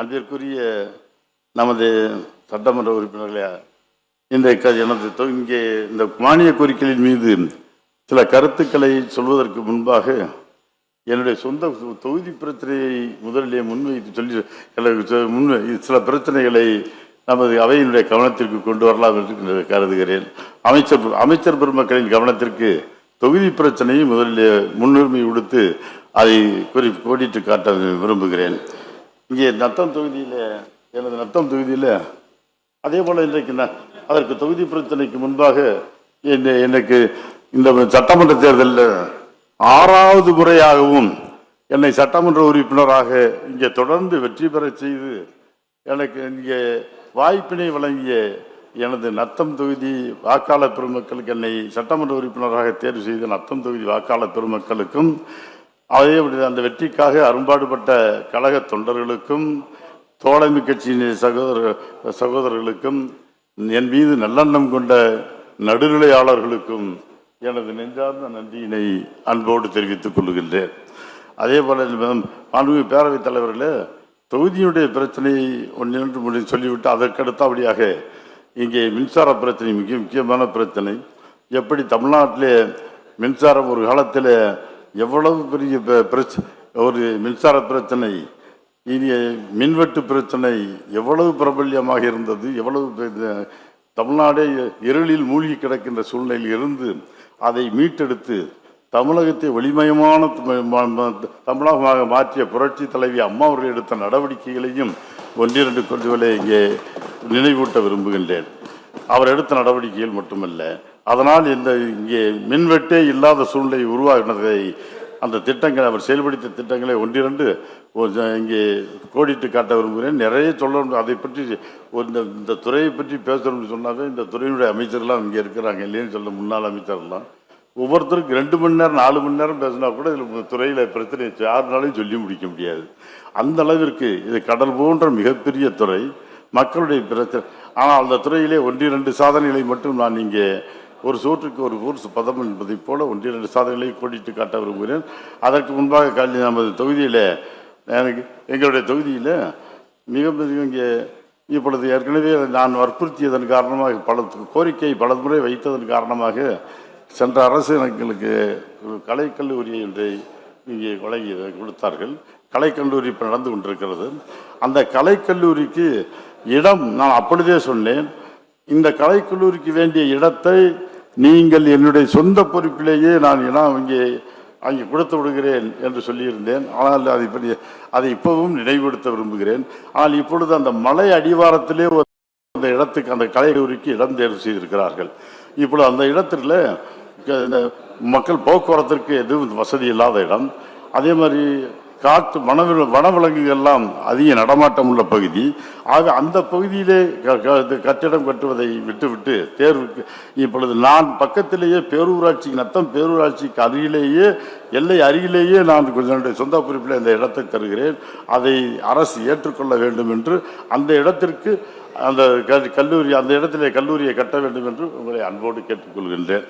அன்பிற்குரிய நமது சட்டமன்ற உறுப்பினர்களே, எனது இங்கே இந்த மானிய கோரிக்கைகளின் மீது சில கருத்துக்களை சொல்வதற்கு முன்பாக என்னுடைய சொந்த தொகுதி பிரச்சனையை முதலிலே முன்வைத்து சொல்லி சில பிரச்சனைகளை நமது அவையினுடைய கவனத்திற்கு கொண்டு வரலாம் என்று கருதுகிறேன். அமைச்சர் பெருமக்களின் கவனத்திற்கு தொகுதி பிரச்சனையை முதலிலே முன்னுரிமை கொடுத்து அதை கோடிட்டு காட்ட விரும்புகிறேன். இங்கே எனது நத்தம் தொகுதியில் அதே போல் இன்றைக்கு அதற்கு தொகுதி பிரச்சனைக்கு முன்பாக எனக்கு இந்த சட்டமன்ற தேர்தலில் 6வது முறையாகவும் என்னை சட்டமன்ற உறுப்பினராக இங்கே தொடர்ந்து வெற்றி பெற செய்து எனக்கு இங்கே வாய்ப்பினை வழங்கிய எனது நத்தம் தொகுதி வாக்காளர் பெருமக்களுக்கு, என்னை சட்டமன்ற உறுப்பினராக தேர்வு செய்த நத்தம் தொகுதி வாக்காளர் பெருமக்களுக்கும், அதே அந்த வெற்றிக்காக அரும்பாடுபட்ட கழக தொண்டர்களுக்கும், தோழமை கட்சியின் சகோதரர்களுக்கும், என் மீது நல்லெண்ணம் கொண்ட நடுநிலையாளர்களுக்கும் எனது நெஞ்சார்ந்த நன்றியினை அன்போடு தெரிவித்துக் கொள்கின்றேன். அதே போல மாண்புமிகு பேரவைத் தலைவர்களே, தொகுதியுடைய பிரச்சனையை ஒன்று சொல்லிவிட்டு அதற்கடுத்தபடியாக இங்கே மின்சார பிரச்சனை முக்கியமான பிரச்சனை. எப்படி தமிழ்நாட்டிலே மின்சாரம் ஒரு காலத்தில் எவ்வளவு பெரிய ஒரு மின்சார பிரச்சனை, இனி மின்வெட்டு பிரச்சனை எவ்வளவு பிரபல்யமாக இருந்தது, எவ்வளவு தமிழ்நாடே இருளில் மூழ்கி கிடக்கின்ற சூழ்நிலையில் இருந்து அதை மீட்டெடுத்து தமிழகத்தை ஒளிமயமான தமிழகமாக மாற்றிய புரட்சி தலைவி அம்மா அவர்கள் எடுத்த நடவடிக்கைகளையும் ஒன்றிரண்டு கொள்கைகளை இங்கே நினைவூட்ட விரும்புகின்றேன். அவர் எடுத்த நடவடிக்கைகள் மட்டுமல்ல, அதனால் இங்கே மின்வெட்டே இல்லாத சூழ்நிலை உருவாகினதை அந்த திட்டங்களை அவர் செயல்படுத்திய திட்டங்களை ஒன்றிரண்டு இங்கே கோடிட்டு காட்ட விரும்புகிறேன். நிறைய சொல்லணும். அதை பற்றி இந்த துறையை பற்றி பேசணும்னு சொன்னாவே இந்த துறையினுடைய அமைச்சர்லாம் இங்கே இருக்கிறாங்க இல்லைன்னு சொல்ல, முன்னாள் அமைச்சர்லாம் ஒவ்வொருத்தருக்கு 2 மணி நேரம் 4 மணி நேரம் பேசினா கூட இதில் துறையில் பிரச்சனை 6 நாளையும் சொல்லி முடிக்க முடியாது. அந்த அளவிற்கு இது கடல் போன்ற மிகப்பெரிய துறை, மக்களுடைய பிரச்சனை. ஆனால் அந்த துறையிலே 1-2 சாதனைகளை மட்டும் நான் இங்கே ஒரு சூற்றுக்கு ஒரு ஊர் பதம் என்பதை போல 1-2 சாதனைகளை கோடிட்டு காட்ட விரும்புகிறேன். அதற்கு முன்பாக நமது தொகுதியில் எங்களுடைய தொகுதியில் மிக இங்கே இப்பொழுது ஏற்கனவே நான் வற்புறுத்தியதன் காரணமாக கோரிக்கை பல முறை வைத்ததன் காரணமாக சென்ற அரசு எங்களுக்கு கலைக்கல்லூரி ஒன்றை இங்கே கொடுத்தார்கள். கலைக்கல்லூரி இப்போ நடந்து கொண்டிருக்கிறது. அந்த கலைக்கல்லூரிக்கு இடம் நான் அப்பொழுதே சொன்னேன், இந்த கலைக்கல்லூரிக்கு வேண்டிய இடத்தை நீங்கள் என்னுடைய சொந்த பொறுப்பிலேயே நான் அங்கே கொடுத்து விடுகிறேன் என்று சொல்லியிருந்தேன். ஆனால் அதை இப்பவும் நினைவுபடுத்த விரும்புகிறேன். ஆனால் இப்பொழுது அந்த மலை அடிவாரத்திலே அந்த இடத்துக்கு அந்த கலைக்கல்லூரிக்கு இடம் தேர்வு செய்திருக்கிறார்கள். இப்பொழுது அந்த இடத்துல மக்கள் போக்குவரத்திற்கு எதுவும் வசதி இல்லாத இடம். அதே மாதிரி காட்டு வனவிலங்குகள்லாம் அதிக நடமாட்டம் உள்ள பகுதி. ஆக அந்த பகுதியிலே கட்டிடம் கட்டுவதை விட்டுவிட்டு தேர்வுக்கு இப்பொழுது நான் பக்கத்திலேயே நத்தம் பேரூராட்சிக்கு அருகிலேயே எல்லை அருகிலேயே நான் என்னுடைய சொந்த பொறுப்பில் இந்த இடத்தை தருகிறேன். அதை அரசு ஏற்றுக்கொள்ள வேண்டும் என்று அந்த இடத்திற்கு அந்த இடத்திலே கல்லூரியை கட்ட வேண்டும் என்று உங்களை அன்போடு கேட்டுக்கொள்கின்றேன்.